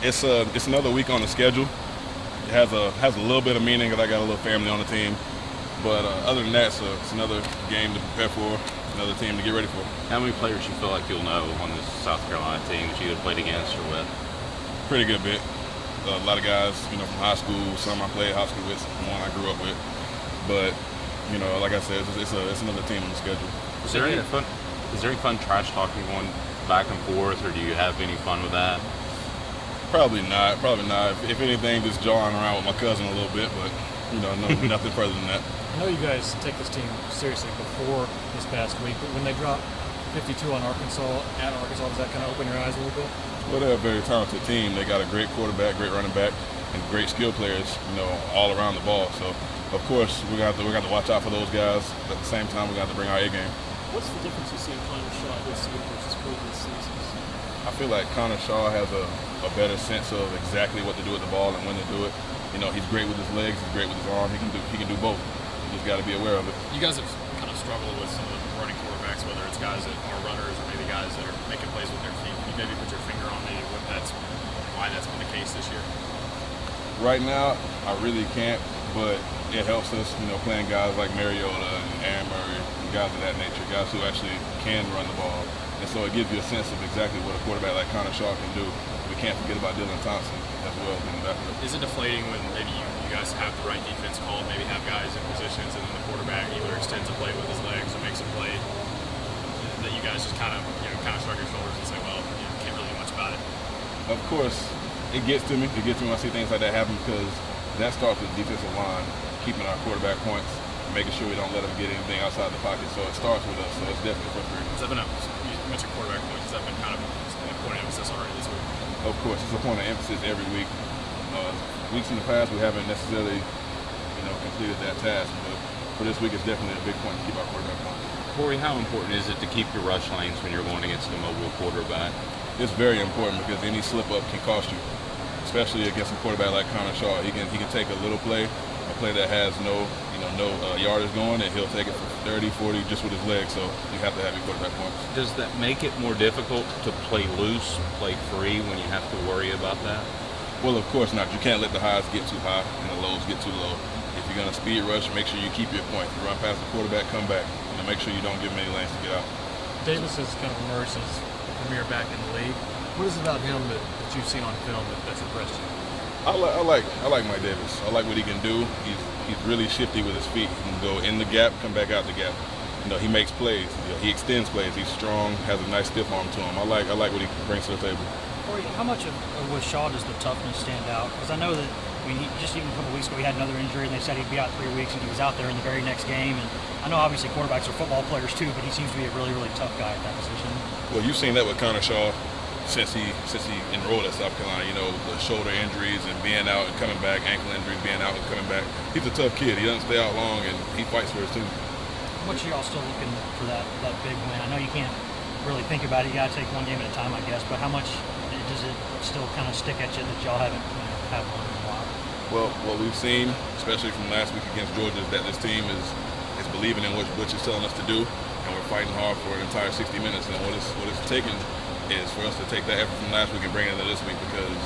It's another week on the schedule. It has a little bit of meaning that I got a little family on the team, but other than that, it's another game to prepare for, another team to get ready for. How many players you feel like you'll know on this South Carolina team that you either played against or with? Pretty good bit. A lot of guys, from high school. Some I played high school with, some one I grew up with. But like I said, it's another team on the schedule. Is there any fun trash talking going back and forth, or do you have any fun with that? Probably not. If anything, just jawing around with my cousin a little bit, but nothing further than that. I know you guys take this team seriously before this past week, but when they dropped 52 on Arkansas, at Arkansas, does that kind of open your eyes a little bit? Well, they're a very talented team. They got a great quarterback, great running back, and great skill players, all around the ball. So, of course, we're gonna have to watch out for those guys. But at the same time, we got to bring our A game. What's the difference you see in Connor Shaw this year versus previous seasons? I feel like Connor Shaw has a better sense of exactly what to do with the ball and when to do it. He's great with his legs, he's great with his arm. He can do both. You just got to be aware of it. You guys have kind of struggled with some of the running quarterbacks, whether it's guys that are runners or maybe guys that are making plays with their feet. Can you maybe put your finger on maybe why that's been the case this year? Right now, I really can't, but it helps us, playing guys like Mariota and Aaron Murray, and guys of that nature, guys who actually can run the ball. And so it gives you a sense of exactly what a quarterback like Connor Shaw can do. We can't forget about Dylan Thompson as well in the backup. Is it deflating when maybe you guys have the right defense called, maybe have guys in positions, and then the quarterback either extends a play with his legs or makes a play that you guys just kind of shrug your shoulders and say, well, can't really do much about it? Of course, it gets to me. It gets to me when I see things like that happen because that starts with the defensive line, keeping our quarterback points, making sure we don't let them get anything outside the pocket. So it starts with us. So it's definitely frustrating. Has that been you mentioned quarterback points? Has that been kind of an point of emphasis already this week? Of course, it's a point of emphasis every week. Weeks in the past, we haven't necessarily, completed that task, but for this week, it's definitely a big point to keep our quarterback points. Corey, how important is it to keep your rush lanes when you're going against a mobile quarterback? It's very important because any slip up can cost you, especially against a quarterback like Connor Shaw. He can take a little play, a play that has no yardage going, and he'll take it for 30, 40 just with his legs. So you have to have your quarterback points. Does that make it more difficult to play loose, play free when you have to worry about that? Well, of course not. You can't let the highs get too high and the lows get too low. If you're going to speed rush, make sure you keep your point. You run past the quarterback, come back. Make sure you don't give him any lanes to get out. Davis has kind of emerged as the premier back in the league. What is it about him that you've seen on film that's impressed you? I like Mike Davis. I like what he can do. He's really shifty with his feet. He can go in the gap, come back out the gap. He makes plays. He extends plays. He's strong, has a nice stiff arm to him. I like what he brings to the table. Corey, how much with Shaw does the toughness stand out? Because I know that just even a couple weeks ago he had another injury and they said he'd be out 3 weeks, and he was out there in the very next game. And I know obviously quarterbacks are football players too, but he seems to be a really, really tough guy at that position. Well, you've seen that with Connor Shaw since he enrolled at South Carolina. The shoulder injuries and being out and coming back, ankle injuries, being out and coming back. He's a tough kid. He doesn't stay out long, and he fights for his team. How much are y'all still looking for that big win? I know you can't really think about it. You got to take one game at a time, I guess. But how much does it still kind of stick at you that y'all haven't had one in a while? Well, what we've seen, especially from last week against Georgia, is that this team is believing in what Butch is telling us to do, and we're fighting hard for an entire 60 minutes. And what it's taken is for us to take that effort from last week and bring it into this week, because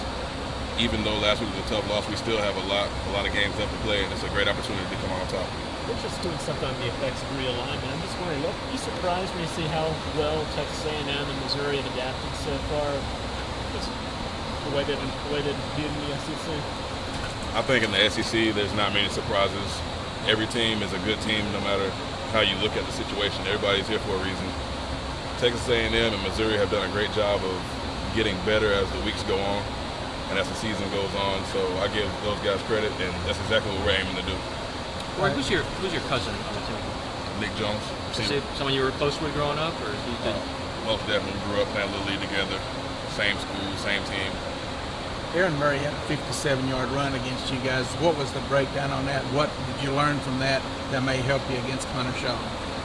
even though last week was a tough loss, we still have a lot of games left to play, and it's a great opportunity to come out on top. We're just doing something on the effects of realignment. I'm just wondering, are you surprised when you see how well Texas A&M and Missouri have adapted so far? Just the way they've viewed in the SEC? I think in the SEC, there's not many surprises. Every team is a good team, no matter how you look at the situation. Everybody's here for a reason. Texas A&M and Missouri have done a great job of getting better as the weeks go on and as the season goes on. So I give those guys credit, and that's exactly what we're aiming to do. Corey, who's your cousin on the team? Nick Jones. Is it someone you were close with growing up, or is he? Most definitely grew up playing Little League together, same school, same team. Aaron Murray had a 57-yard run against you guys. What was the breakdown on that? What did you learn from that may help you against Connor Shaw?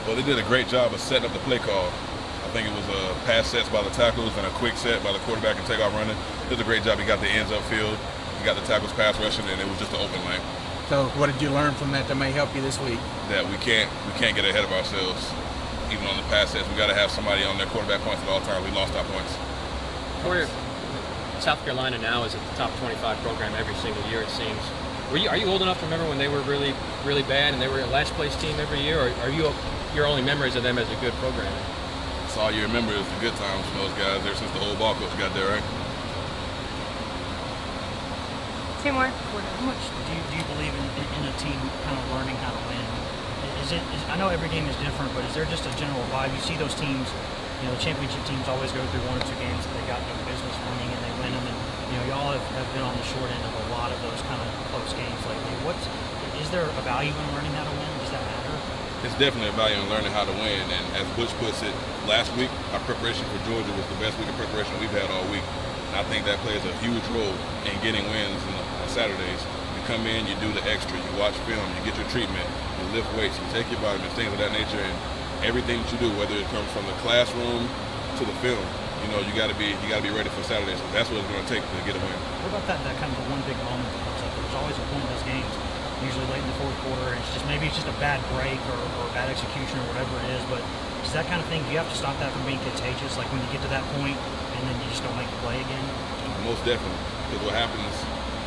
Well, they did a great job of setting up the play call. I think it was a pass sets by the tackles and a quick set by the quarterback and takeoff running. He did a great job. He got the ends upfield. He got the tackles pass rushing, and it was just an open lane. So what did you learn from that may help you this week? That we can't get ahead of ourselves. Even on the pass sets, we got to have somebody on their quarterback points at all times. We lost our points. Corey, South Carolina now is at the top 25 program every single year, it seems. Are you old enough to remember when they were really, really bad and they were a last place team every year, or are your only memories of them as a good program? That's all you remember is the good times from those guys there since the old ball coach got there, right? Two more. How much do you believe in a team kind of learning how to win? I know every game is different, but is there just a general vibe? You see those teams, the championship teams always go through 1 or 2 games that they got no business winning and they win them. And y'all have been on the short end of a lot of those kind of close games lately. Is there a value in learning how to win? Does that matter? It's definitely a value in learning how to win. And as Butch puts it, last week our preparation for Georgia was the best week of preparation we've had all week. And I think that plays a huge role in getting wins on Saturdays. You come in, you do the extra, you watch film, you get your treatment, you lift weights, you take your vitamins, things of that nature, and everything that you do, whether it comes from the classroom to the film, you got to be ready for Saturday. So that's what it's going to take to get a win. What about that kind of the one big moment that comes up? There's always a point in those games, usually late in the fourth quarter, and maybe it's just a bad break or bad execution or whatever it is. But is that kind of thing? Do you have to stop that from being contagious? Like when you get to that point and then you just don't make the play again? Most definitely, because what happens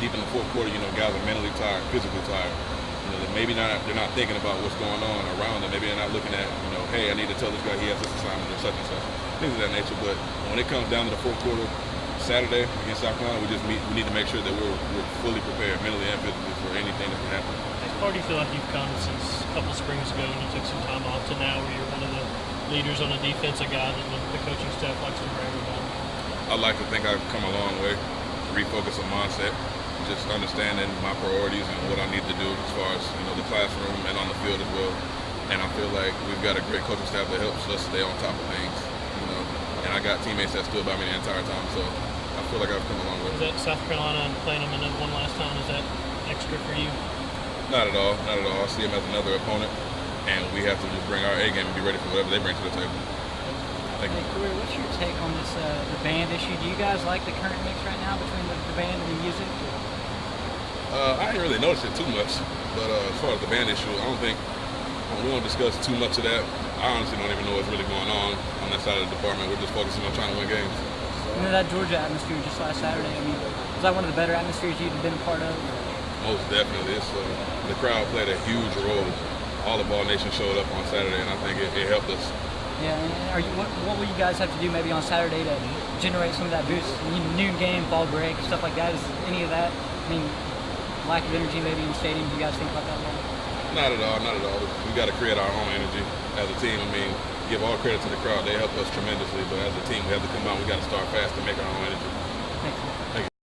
deep in the fourth quarter, guys are mentally tired, physically tired. They're not thinking about what's going on around them. Maybe they're not looking at, hey, I need to tell this guy he has this assignment or such and such, things of that nature. But when it comes down to the fourth quarter, Saturday against South Carolina, we need to make sure that we're fully prepared, mentally and physically, for anything that can happen. How far do you feel like you've come since a couple springs ago when you took some time off to now where you're one of the leaders on the defense, a guy that the coaching staff likes to brag about? I like to think I've come a long way. Refocus on mindset, just understanding my priorities and what I need to do as far as the classroom and on the field as well. And I feel like we've got a great coaching staff that helps us stay on top of things. And I got teammates that stood by me the entire time, so I feel like I've come a long way. Is that South Carolina and playing them another one last time? Is that extra for you? Not at all. Not at all. I see them as another opponent, and we have to just bring our A game and be ready for whatever they bring to the table. Thank you. Hey, Corey, what's your take on this the band issue? Do you guys like the current mix right now between the band and the music? I didn't really notice it too much, but as far as the band issue, I don't think we won't discuss too much of that. I honestly don't even know what's really going on that side of the department. We're just focusing on trying to win games. That Georgia atmosphere just last Saturday, was that one of the better atmospheres you've been a part of? Most definitely. The crowd played a huge role. All of Ball Nation showed up on Saturday, and I think it helped us. Yeah, and what will you guys have to do maybe on Saturday to generate some of that boost? Noon game, ball break, stuff like that. Is any of that, lack of energy maybe in the stadium? Do you guys think about that at all? Not at all, not at all. We got to create our own energy as a team. Give all credit to the crowd. They help us tremendously, but as a team, we have to come out. We got to start fast and make our own energy. Thank you.